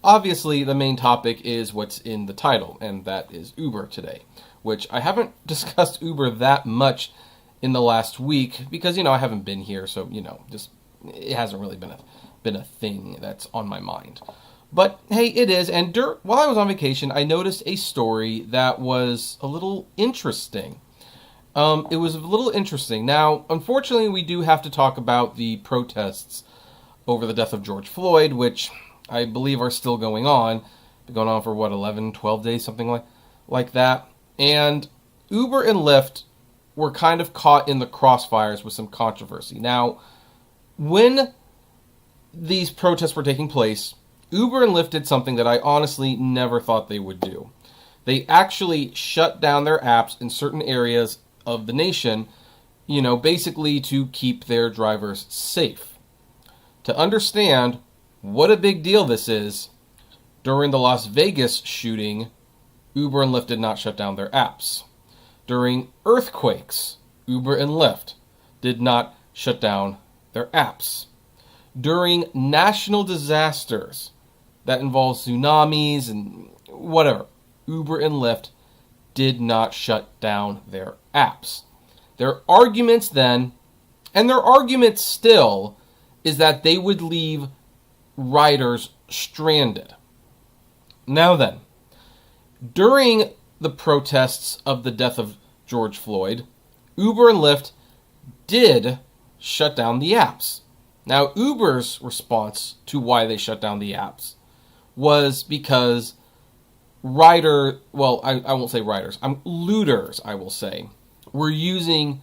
obviously the main topic is what's in the title, and that is Uber today, which I haven't discussed Uber that much in the last week because, I haven't been here, so, just it hasn't really been a thing that's on my mind. But hey, it is, and while I was on vacation, I noticed a story that was a little interesting. It was a little interesting. Now, unfortunately, we do have to talk about the protests over the death of George Floyd, which I believe are still going on. Been going on for, 11, 12 days, something like that. And Uber and Lyft were kind of caught in the crossfires with some controversy. Now, when these protests were taking place, Uber and Lyft did something that I honestly never thought they would do. They actually shut down their apps in certain areas of the nation, basically to keep their drivers safe. To understand what a big deal this is, during the Las Vegas shooting, Uber and Lyft did not shut down their apps. During earthquakes, Uber and Lyft did not shut down their apps. During national disasters that involve tsunamis and whatever, Uber and Lyft did not shut down their apps. Their arguments then, and their argument still, is that they would leave riders stranded. Now then, during the protests of the death of George Floyd, Uber and Lyft did shut down the apps. Now, Uber's response to why they shut down the apps was because I won't say riders, looters, I will say, were using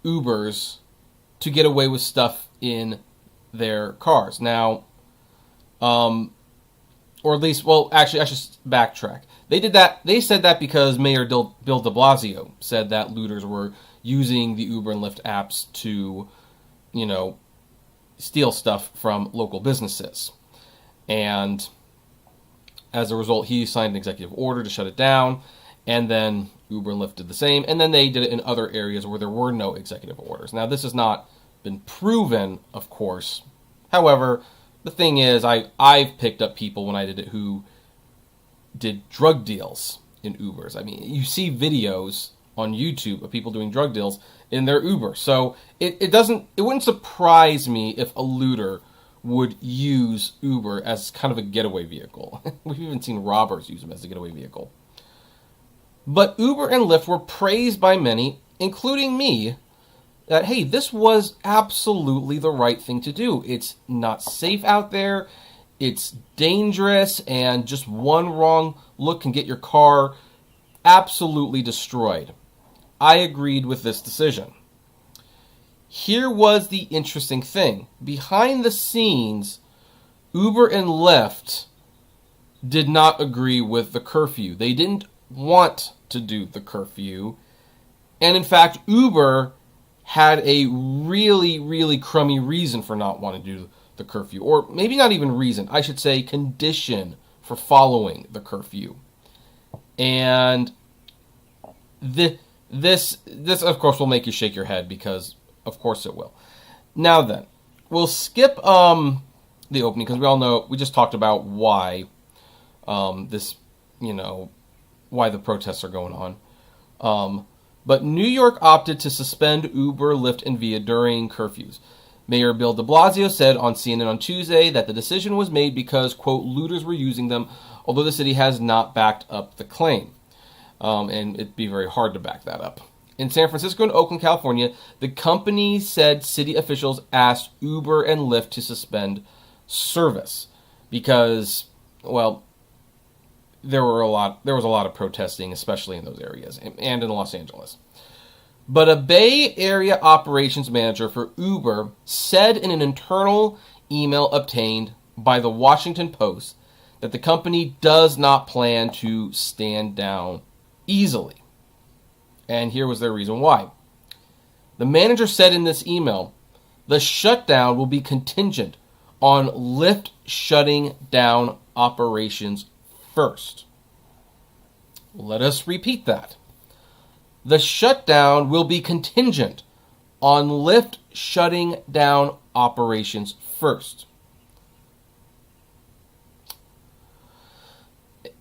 Ubers to get away with stuff in their cars. Now, or at least, actually, I should backtrack. They did that. They said that because Mayor Bill de Blasio said that looters were using the Uber and Lyft apps to, steal stuff from local businesses. And as a result, he signed an executive order to shut it down. And then Uber and Lyft did the same. And then they did it in other areas where there were no executive orders. Now, this has not been proven, of course. However, the thing is, I've picked up people when I did it who did drug deals in Ubers. I mean, you see videos on YouTube of people doing drug deals in their Uber. So it wouldn't surprise me if a looter would use Uber as kind of a getaway vehicle. We've even seen robbers use them as a getaway vehicle. But Uber and Lyft were praised by many, including me, that, hey, this was absolutely the right thing to do. It's not safe out there. It's dangerous, and just one wrong look can get your car absolutely destroyed. I agreed with this decision. Here was the interesting thing. Behind the scenes, Uber and Lyft did not agree with the curfew. They didn't want to do the curfew. And in fact, Uber had a really, really crummy reason for not wanting to do the curfew. Or maybe not even reason. I should say condition for following the curfew. And this of course will make you shake your head, because of course it will. Now then, we'll skip the opening, because we all know, we just talked about why why the protests are going on. But New York opted to suspend Uber, Lyft, and Via during curfews. Mayor Bill de Blasio said on CNN on Tuesday that the decision was made because, quote, looters were using them, although the city has not backed up the claim. And it'd be very hard to back that up. In San Francisco and Oakland, California, the company said city officials asked Uber and Lyft to suspend service because, there was a lot of protesting, especially in those areas, and in Los Angeles. But a Bay Area operations manager for Uber said in an internal email obtained by the Washington Post that the company does not plan to stand down easily. And here was their reason why. The manager said in this email, the shutdown will be contingent on Lyft shutting down operations first. Let us repeat that. The shutdown will be contingent on Lyft shutting down operations first.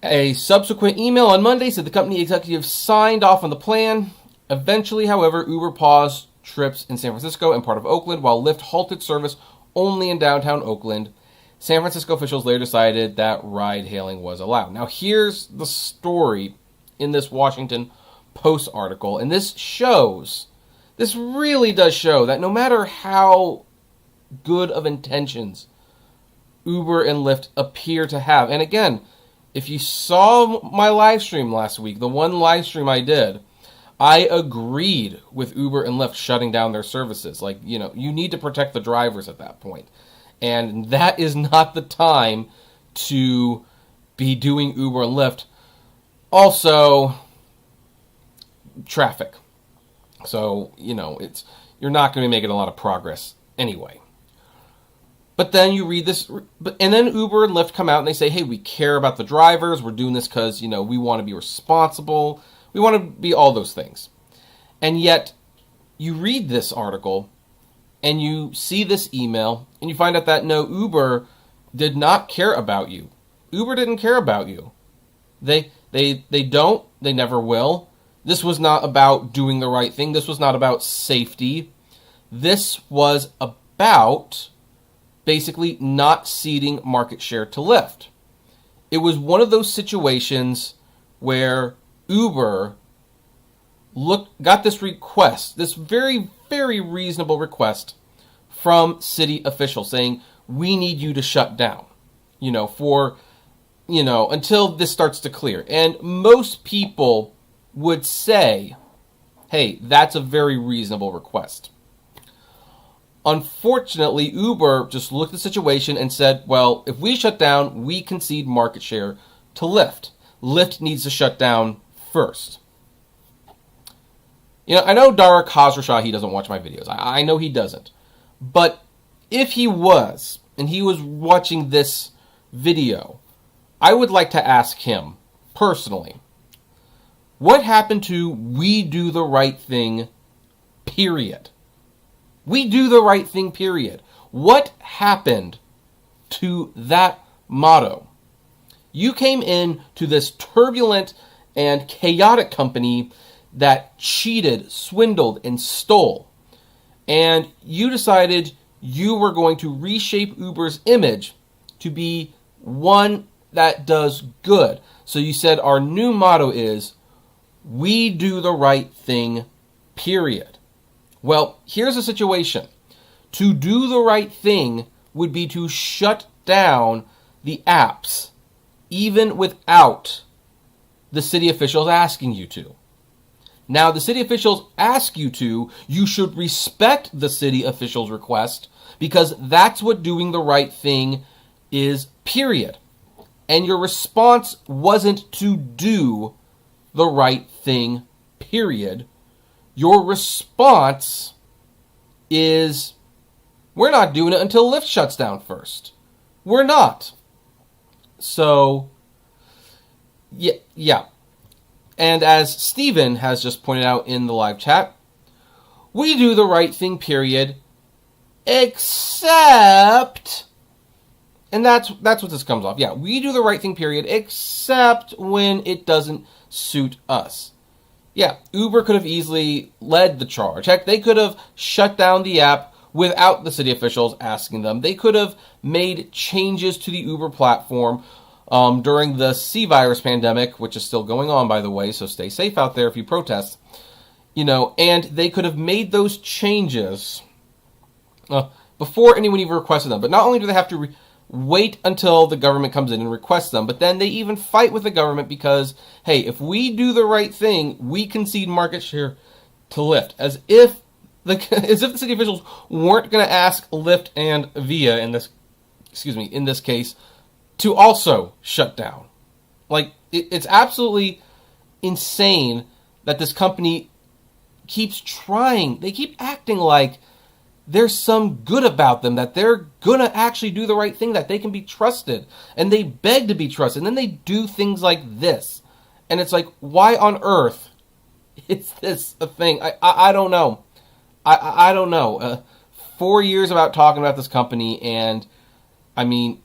A subsequent email on Monday said the company executives signed off on the plan. Eventually, however, Uber paused trips in San Francisco and part of Oakland, while Lyft halted service only in downtown Oakland. San Francisco officials later decided that ride-hailing was allowed. Now, here's the story in this Washington Post article, and this really does show that no matter how good of intentions Uber and Lyft appear to have, and again, if you saw my live stream last week, the one live stream I did, I agreed with Uber and Lyft shutting down their services. Like, you need to protect the drivers at that point. And that is not the time to be doing Uber and Lyft. Also, traffic. So, you're not going to be making a lot of progress anyway. But then you read this, and then Uber and Lyft come out and they say, hey, we care about the drivers. We're doing this because, we want to be responsible. We want to be all those things. And yet, you read this article, and you see this email, and you find out that, no, Uber did not care about you. Uber didn't care about you. They don't. They never will. This was not about doing the right thing. This was not about safety. This was about basically not ceding market share to Lyft. It was one of those situations where Uber got this request, this very, very reasonable request from city officials saying, we need you to shut down, until this starts to clear. And most people would say, hey, that's a very reasonable request. Unfortunately, Uber just looked at the situation and said, well, if we shut down, we concede market share to Lyft. Lyft needs to shut down first. I know Dara Khosrowshahi, he doesn't watch my videos. I know he doesn't. But if he was, and he was watching this video, I would like to ask him, personally, what happened to we do the right thing, period? We do the right thing, period. What happened to that motto? You came in to this turbulent and chaotic company that cheated, swindled, and stole. And you decided you were going to reshape Uber's image to be one that does good. So you said our new motto is, we do the right thing, period. Well, here's the situation. To do the right thing would be to shut down the apps, even without the city officials asking you to. Now, the city officials ask you to, you should respect the city officials' request, because that's what doing the right thing is, period. And your response wasn't to do the right thing, period. Your response is, we're not doing it until Lyft shuts down first. We're not. So, yeah. And as Steven has just pointed out in the live chat, we do the right thing, period, except, and that's what this comes off. Yeah, we do the right thing, period, except when it doesn't suit us. Yeah, Uber could have easily led the charge. Heck, they could have shut down the app without the city officials asking them. They could have made changes to the Uber platform during the C virus pandemic, which is still going on, by the way, so stay safe out there if you protest. And they could have made those changes before anyone even requested them. But not only do they have to wait until the government comes in and requests them, but then they even fight with the government because, hey, if we do the right thing, we concede market share to Lyft. As if the city officials weren't going to ask Lyft and Via in this case, to also shut down. Like, it's absolutely insane that this company keeps trying. They keep acting like there's some good about them, that they're going to actually do the right thing, that they can be trusted. And they beg to be trusted. And then they do things like this. And it's like, why on earth is this a thing? I don't know. I don't know. 4 years about talking about this company, and I mean,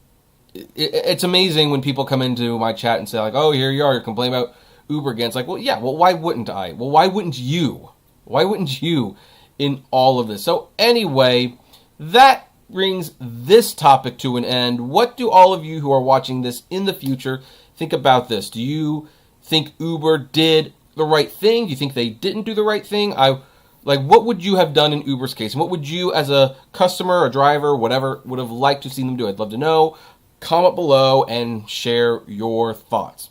it's amazing when people come into my chat and say like, oh, here you are, you're complaining about Uber again. It's like, well, yeah, well, why wouldn't I? Well, why wouldn't you? Why wouldn't you in all of this? So anyway, that brings this topic to an end. What do all of you who are watching this in the future think about this? Do you think Uber did the right thing? Do you think they didn't do the right thing? What would you have done in Uber's case? And what would you, as a customer, a driver, whatever, would have liked to see them do? I'd love to know. Comment below and share your thoughts.